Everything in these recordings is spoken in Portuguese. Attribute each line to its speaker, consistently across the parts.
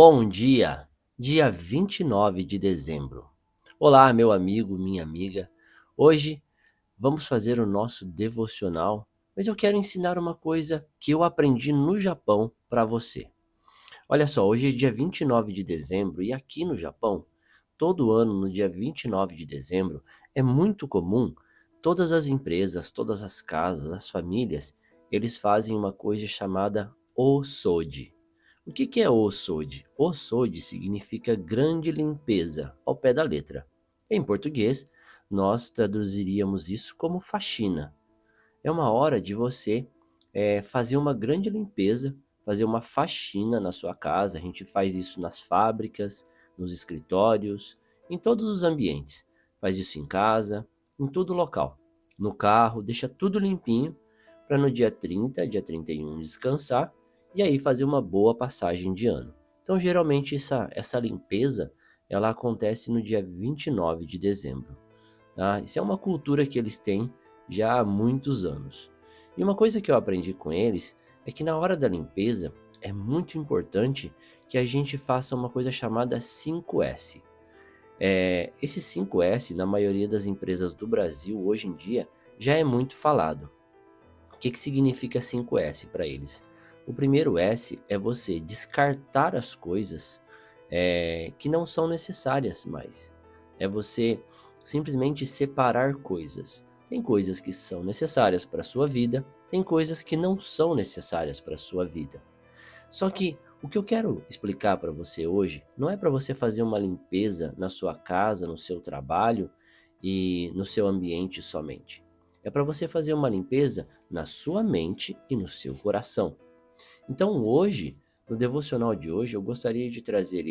Speaker 1: Bom dia, dia 29 de dezembro. Olá, meu amigo, minha amiga. Hoje vamos fazer o nosso devocional, mas eu quero ensinar uma coisa que eu aprendi no Japão para você. Olha só, hoje é dia 29 de dezembro e aqui no Japão, todo ano no dia 29 de dezembro, é muito comum todas as empresas, todas as casas, as famílias, eles fazem uma coisa chamada Osoji. O que é Osoji? Osoji significa grande limpeza, ao pé da letra. Em português, nós traduziríamos isso como faxina. É uma hora de você fazer uma grande limpeza, fazer uma faxina na sua casa. A gente faz isso nas fábricas, nos escritórios, em todos os ambientes. Faz isso em casa, em todo local. No carro, deixa tudo limpinho para no dia 30, dia 31 descansar e aí fazer uma boa passagem de ano. Então, geralmente, essa limpeza ela acontece no dia 29 de dezembro. Tá? Isso é uma cultura que eles têm já há muitos anos. E uma coisa que eu aprendi com eles é que na hora da limpeza é muito importante que a gente faça uma coisa chamada 5S. Esse 5S, na maioria das empresas do Brasil hoje em dia, já é muito falado. O que significa 5S para eles? O primeiro S é você descartar as coisas que não são necessárias mais. É você simplesmente separar coisas. Tem coisas que são necessárias para a sua vida, tem coisas que não são necessárias para a sua vida. Só que o que eu quero explicar para você hoje não é para você fazer uma limpeza na sua casa, no seu trabalho e no seu ambiente somente. É para você fazer uma limpeza na sua mente e no seu coração. Então hoje, no devocional de hoje, eu gostaria de trazer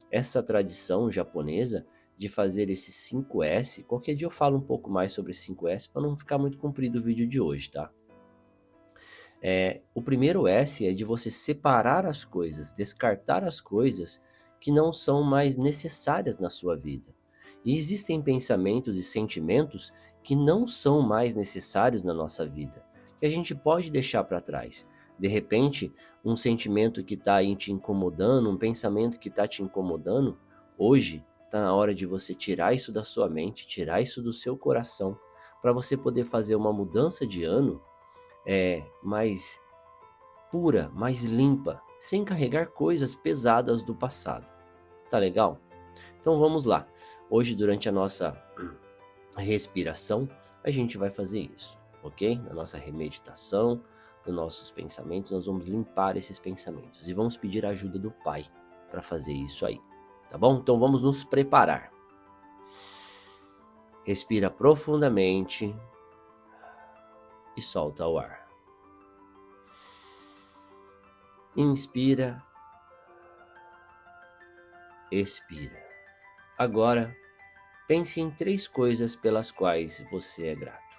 Speaker 1: essa tradição japonesa de fazer esse 5S. Qualquer dia eu falo um pouco mais sobre 5S para não ficar muito comprido o vídeo de hoje, tá? O primeiro S é de você separar as coisas, descartar as coisas que não são mais necessárias na sua vida. E existem pensamentos e sentimentos que não são mais necessários na nossa vida, que a gente pode deixar para trás. De repente, um sentimento que está aí te incomodando, um pensamento que está te incomodando, hoje está na hora de você tirar isso da sua mente, tirar isso do seu coração, para você poder fazer uma mudança de ano mais pura, mais limpa, sem carregar coisas pesadas do passado. Tá legal? Então vamos lá. Hoje, durante a nossa respiração, a gente vai fazer isso, ok? Na nossa remeditação, nos nossos pensamentos, nós vamos limpar esses pensamentos e vamos pedir a ajuda do Pai para fazer isso aí, tá bom? Então vamos nos preparar. Respira profundamente e solta o ar. Inspira, expira. Agora, pense em 3 coisas pelas quais você é grato.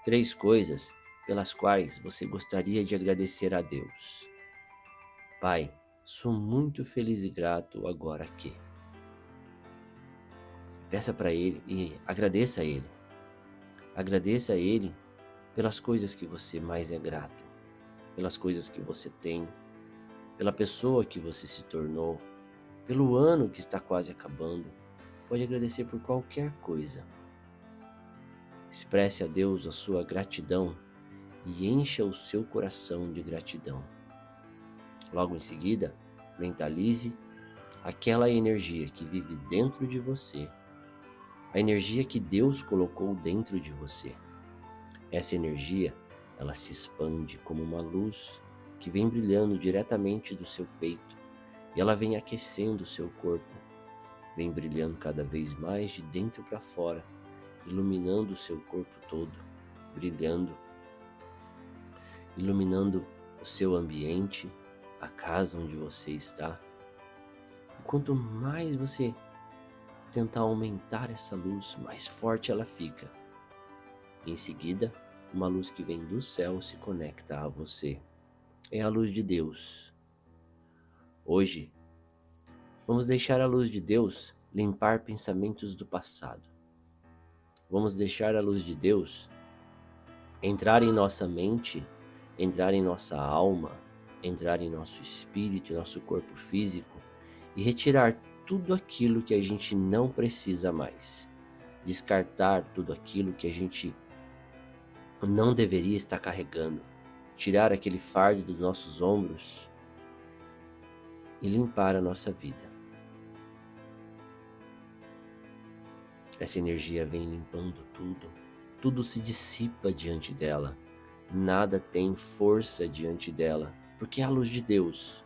Speaker 1: 3 coisas pelas quais você gostaria de agradecer a Deus. Pai, sou muito feliz e grato agora que. Peça para Ele e agradeça a Ele. Agradeça a Ele pelas coisas que você mais é grato, pelas coisas que você tem, pela pessoa que você se tornou, pelo ano que está quase acabando. Pode agradecer por qualquer coisa. Expresse a Deus a sua gratidão e encha o seu coração de gratidão. Logo em seguida, mentalize aquela energia que vive dentro de você, a energia que Deus colocou dentro de você. Essa energia, ela se expande como uma luz que vem brilhando diretamente do seu peito e ela vem aquecendo o seu corpo, vem brilhando cada vez mais de dentro para fora, iluminando o seu corpo todo, brilhando, iluminando o seu ambiente, a casa onde você está. E quanto mais você tentar aumentar essa luz, mais forte ela fica. Em seguida, uma luz que vem do céu se conecta a você. É a luz de Deus. Hoje, vamos deixar a luz de Deus limpar pensamentos do passado. Vamos deixar a luz de Deus entrar em nossa mente, entrar em nossa alma, entrar em nosso espírito, em nosso corpo físico e retirar tudo aquilo que a gente não precisa mais. Descartar tudo aquilo que a gente não deveria estar carregando. Tirar aquele fardo dos nossos ombros e limpar a nossa vida. Essa energia vem limpando tudo. Tudo se dissipa diante dela. Nada tem força diante dela, porque é a luz de Deus,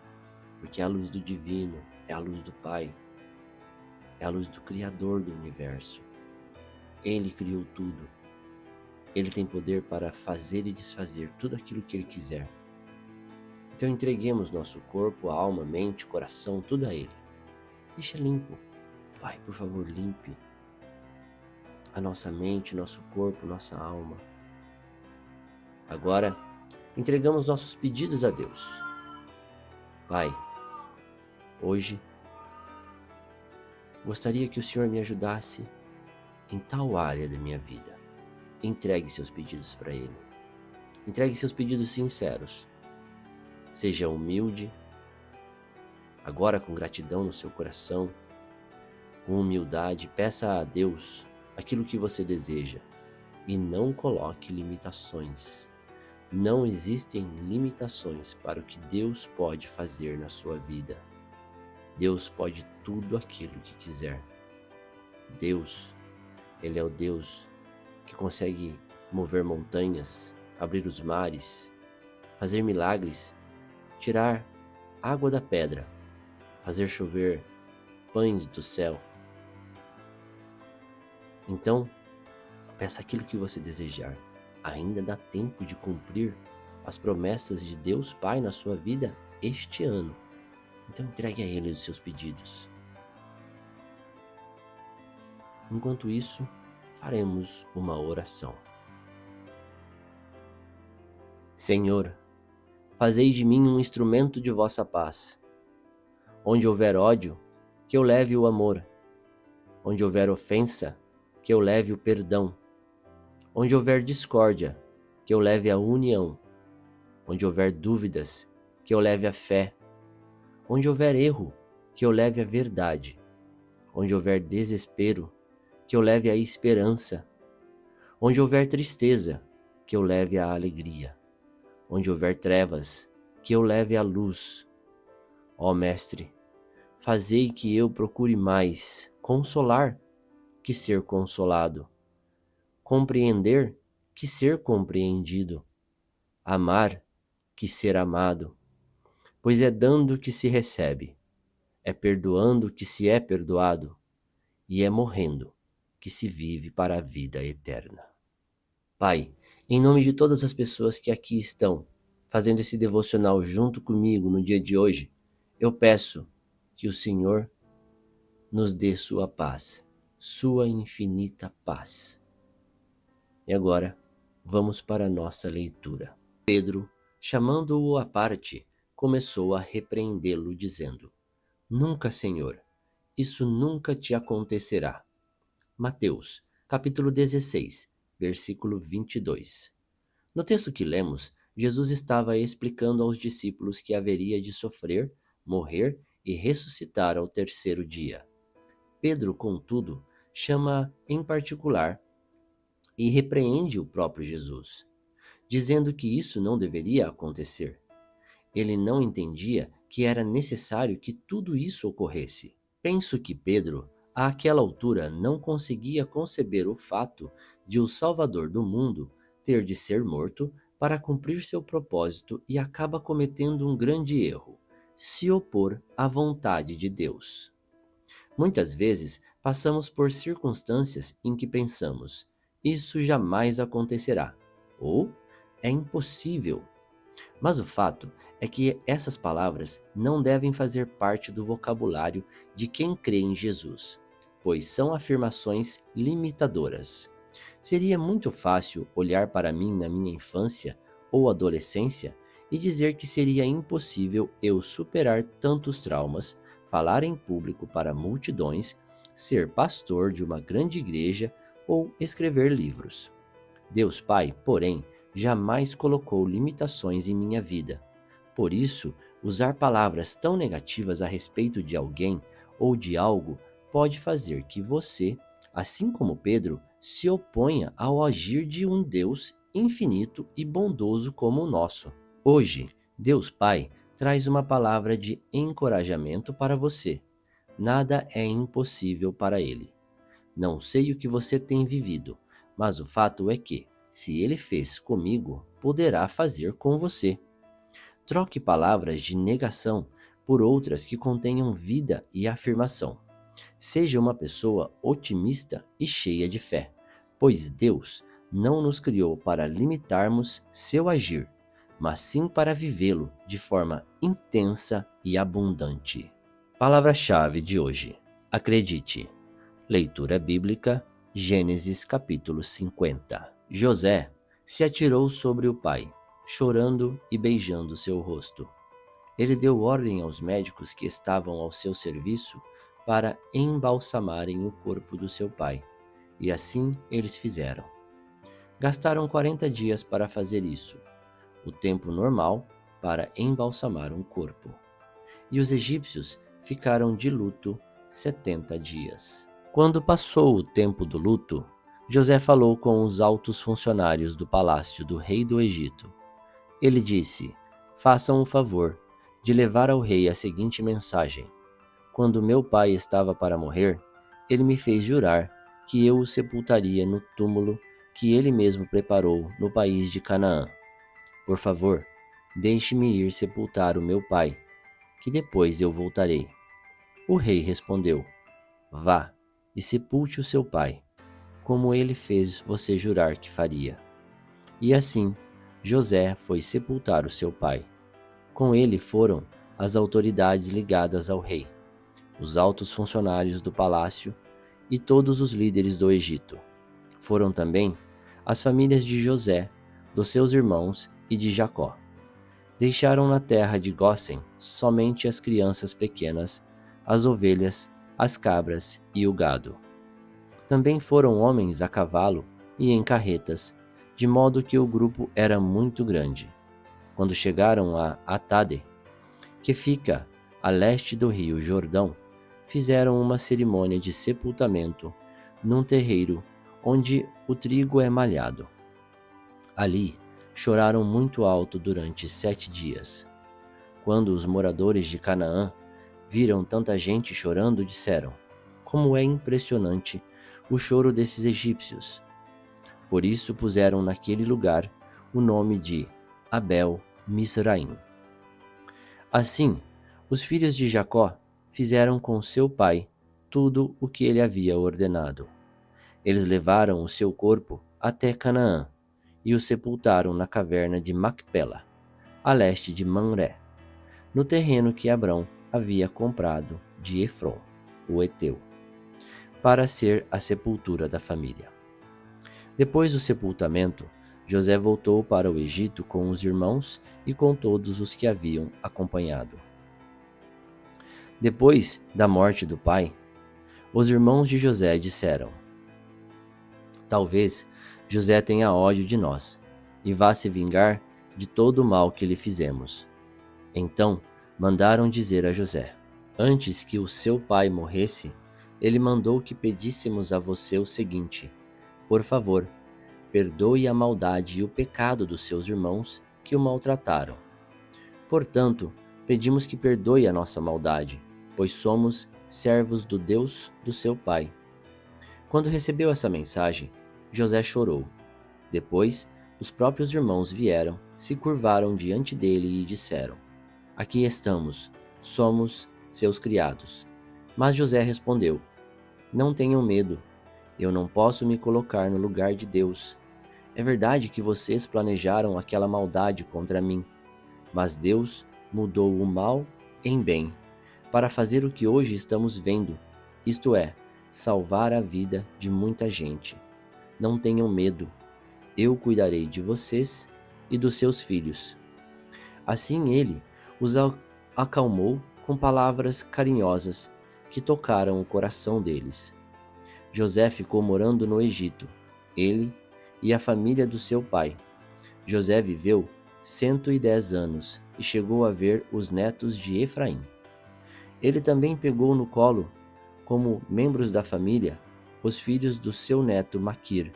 Speaker 1: porque é a luz do divino, é a luz do Pai, é a luz do Criador do universo. Ele criou tudo. Ele tem poder para fazer e desfazer tudo aquilo que Ele quiser. Então entreguemos nosso corpo, alma, mente, coração, tudo a Ele. Deixa limpo. Pai, por favor, limpe a nossa mente, nosso corpo, nossa alma. Agora, entregamos nossos pedidos a Deus. Pai, hoje, gostaria que o Senhor me ajudasse em tal área da minha vida. Entregue seus pedidos para Ele. Entregue seus pedidos sinceros. Seja humilde, agora com gratidão no seu coração, com humildade, peça a Deus aquilo que você deseja e não coloque limitações. Não existem limitações para o que Deus pode fazer na sua vida. Deus pode tudo aquilo que quiser. Deus, Ele é o Deus que consegue mover montanhas, abrir os mares, fazer milagres, tirar água da pedra, fazer chover pães do céu. Então, peça aquilo que você desejar. Ainda dá tempo de cumprir as promessas de Deus Pai na sua vida este ano. Então entregue a Ele os seus pedidos. Enquanto isso, faremos uma oração. Senhor, fazei de mim um instrumento de vossa paz. Onde houver ódio, que eu leve o amor. Onde houver ofensa, que eu leve o perdão. Onde houver discórdia, que eu leve a união. Onde houver dúvidas, que eu leve a fé. Onde houver erro, que eu leve a verdade. Onde houver desespero, que eu leve a esperança. Onde houver tristeza, que eu leve a alegria. Onde houver trevas, que eu leve a luz. Ó Mestre, fazei que eu procure mais consolar que ser consolado, compreender que ser compreendido, amar que ser amado, pois é dando que se recebe, é perdoando que se é perdoado, e é morrendo que se vive para a vida eterna. Pai, em nome de todas as pessoas que aqui estão fazendo esse devocional junto comigo no dia de hoje, eu peço que o Senhor nos dê sua paz, sua infinita paz. E agora, vamos para a nossa leitura. Pedro, chamando-o à parte, começou a repreendê-lo, dizendo: Nunca, Senhor, isso nunca te acontecerá. Mateus, capítulo 16, versículo 22. No texto que lemos, Jesus estava explicando aos discípulos que haveria de sofrer, morrer e ressuscitar ao terceiro dia. Pedro, contudo, chama em particular e repreende o próprio Jesus, dizendo que isso não deveria acontecer. Ele não entendia que era necessário que tudo isso ocorresse. Penso que Pedro, àquela altura, não conseguia conceber o fato de o Salvador do mundo ter de ser morto para cumprir seu propósito e acaba cometendo um grande erro: se opor à vontade de Deus. Muitas vezes passamos por circunstâncias em que pensamos: isso jamais acontecerá, ou é impossível. Mas o fato é que essas palavras não devem fazer parte do vocabulário de quem crê em Jesus, pois são afirmações limitadoras. Seria muito fácil olhar para mim na minha infância ou adolescência e dizer que seria impossível eu superar tantos traumas, falar em público para multidões, ser pastor de uma grande igreja ou escrever livros. Deus Pai, porém, jamais colocou limitações em minha vida, Por isso, usar palavras tão negativas a respeito de alguém ou de algo pode fazer que você, assim como Pedro, se oponha ao agir de um Deus infinito e bondoso como o nosso. Hoje, Deus Pai traz uma palavra de encorajamento para você. Nada é impossível para Ele. Não sei o que você tem vivido, mas o fato é que, se Ele fez comigo, poderá fazer com você. Troque palavras de negação por outras que contenham vida e afirmação. Seja uma pessoa otimista e cheia de fé, pois Deus não nos criou para limitarmos seu agir, mas sim para vivê-lo de forma intensa e abundante. Palavra-chave de hoje: acredite. Leitura bíblica, Gênesis capítulo 50. José se atirou sobre o pai, chorando e beijando seu rosto. Ele deu ordem aos médicos que estavam ao seu serviço para embalsamarem o corpo do seu pai, e assim eles fizeram. Gastaram 40 dias para fazer isso, o tempo normal para embalsamar um corpo. E os egípcios ficaram de luto 70 dias. Quando passou o tempo do luto, José falou com os altos funcionários do palácio do rei do Egito. Ele disse: façam o favor de levar ao rei a seguinte mensagem: quando meu pai estava para morrer, ele me fez jurar que eu o sepultaria no túmulo que ele mesmo preparou no país de Canaã. Por favor, deixe-me ir sepultar o meu pai, que depois eu voltarei. O rei respondeu: vá e sepulte o seu pai, como ele fez você jurar que faria. E assim, José foi sepultar o seu pai. Com ele foram as autoridades ligadas ao rei, os altos funcionários do palácio e todos os líderes do Egito. Foram também as famílias de José, dos seus irmãos e de Jacó. Deixaram na terra de Gósen somente as crianças pequenas, as ovelhas, as cabras e o gado. Também foram homens a cavalo e em carretas, de modo que o grupo era muito grande. Quando chegaram a Atade, que fica a leste do rio Jordão, fizeram uma cerimônia de sepultamento num terreiro onde o trigo é malhado. Ali, choraram muito alto durante 7 dias. Quando os moradores de Canaã viram tanta gente chorando, disseram: como é impressionante o choro desses egípcios. Por isso puseram naquele lugar o nome de Abel Misraim. Assim, os filhos de Jacó fizeram com seu pai tudo o que ele havia ordenado. Eles levaram o seu corpo até Canaã e o sepultaram na caverna de Macpela, a leste de Mamré, no terreno que Abrão havia comprado de Efron, o Heteu, para ser a sepultura da família. Depois do sepultamento, José voltou para o Egito com os irmãos e com todos os que haviam acompanhado. Depois da morte do pai, os irmãos de José disseram: talvez José tenha ódio de nós e vá se vingar de todo o mal que lhe fizemos. Então mandaram dizer a José: antes que o seu pai morresse, ele mandou que pedíssemos a você o seguinte: por favor, perdoe a maldade e o pecado dos seus irmãos que o maltrataram. Portanto, pedimos que perdoe a nossa maldade, pois somos servos do Deus do seu pai. Quando recebeu essa mensagem, José chorou. Depois, os próprios irmãos vieram, se curvaram diante dele e disseram: aqui estamos, somos seus criados. Mas José respondeu: não tenham medo, eu não posso me colocar no lugar de Deus. É verdade que vocês planejaram aquela maldade contra mim, mas Deus mudou o mal em bem, para fazer o que hoje estamos vendo, isto é, salvar a vida de muita gente. Não tenham medo, eu cuidarei de vocês e dos seus filhos. Assim ele os acalmou com palavras carinhosas que tocaram o coração deles. José ficou morando no Egito, ele e a família do seu pai. José viveu 110 anos e chegou a ver os netos de Efraim. Ele também pegou no colo, como membros da família, os filhos do seu neto Maquir,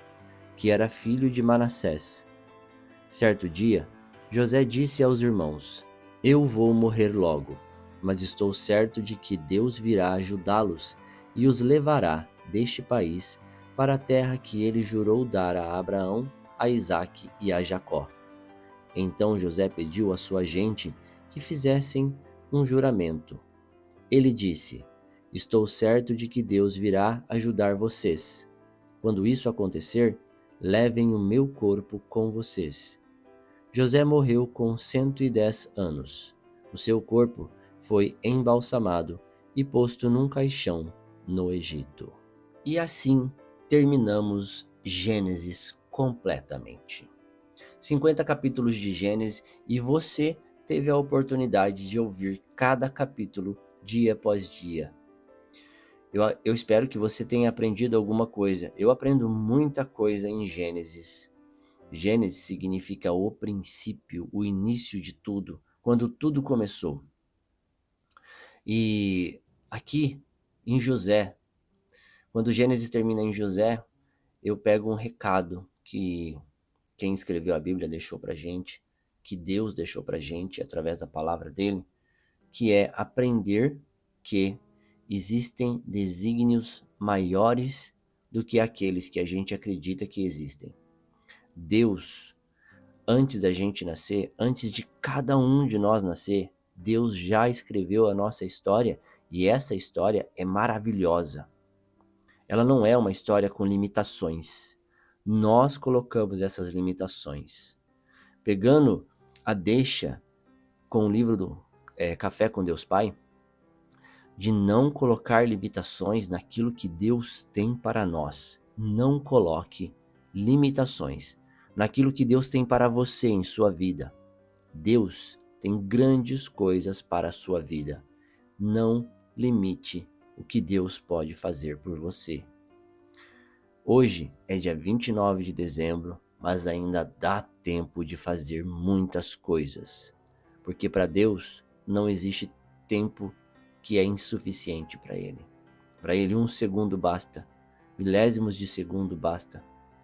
Speaker 1: que era filho de Manassés. Certo dia, José disse aos irmãos: Eu vou morrer logo, mas estou certo de que Deus virá ajudá-los e os levará deste país para a terra que ele jurou dar a Abraão, a Isaque e a Jacó. Então José pediu à sua gente que fizessem um juramento. Ele disse: Estou certo de que Deus virá ajudar vocês. Quando isso acontecer, levem o meu corpo com vocês. José morreu com 110 anos. O seu corpo foi embalsamado e posto num caixão no Egito. E assim terminamos Gênesis completamente. 50 capítulos de Gênesis e você teve a oportunidade de ouvir cada capítulo dia após dia. Eu espero que você tenha aprendido alguma coisa. Eu aprendo muita coisa em Gênesis. Gênesis significa o princípio, o início de tudo, quando tudo começou. E aqui em José, quando Gênesis termina em José, eu pego um recado que quem escreveu a Bíblia deixou pra gente, que Deus deixou pra gente através da palavra dele, que é aprender que existem desígnios maiores do que aqueles que a gente acredita que existem. Deus, antes da gente nascer, antes de cada um de nós nascer, Deus já escreveu a nossa história e essa história é maravilhosa. Ela não é uma história com limitações. Nós colocamos essas limitações. Pegando a deixa com o livro do Café com Deus Pai, de não colocar limitações naquilo que Deus tem para nós. Não coloque limitações naquilo que Deus tem para você em sua vida. Deus tem grandes coisas para a sua vida. Não limite o que Deus pode fazer por você. Hoje é dia 29 de dezembro, mas ainda dá tempo de fazer muitas coisas. Porque para Deus não existe tempo que é insuficiente para Ele. Para Ele 1 segundo basta, milésimos de segundo basta,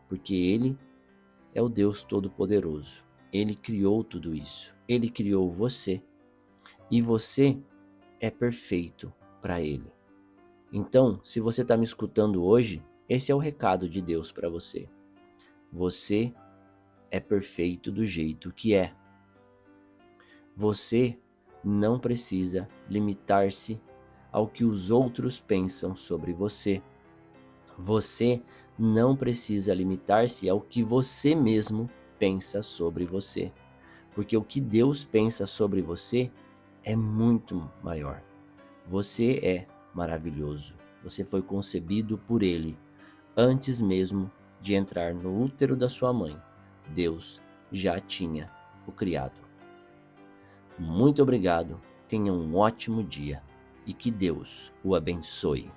Speaker 1: porque Ele é o Deus Todo-Poderoso. Ele criou tudo isso. Ele criou você e você é perfeito para Ele. Então, se você está me escutando hoje, esse é o recado de Deus para você. Você é perfeito do jeito que é. Você não precisa limitar-se ao que os outros pensam sobre você. Você não precisa limitar-se ao que você mesmo pensa sobre você. Porque o que Deus pensa sobre você é muito maior. Você é maravilhoso. Você foi concebido por Ele. Antes mesmo de entrar no útero da sua mãe, Deus já tinha o criado. Muito obrigado, tenha um ótimo dia e que Deus o abençoe.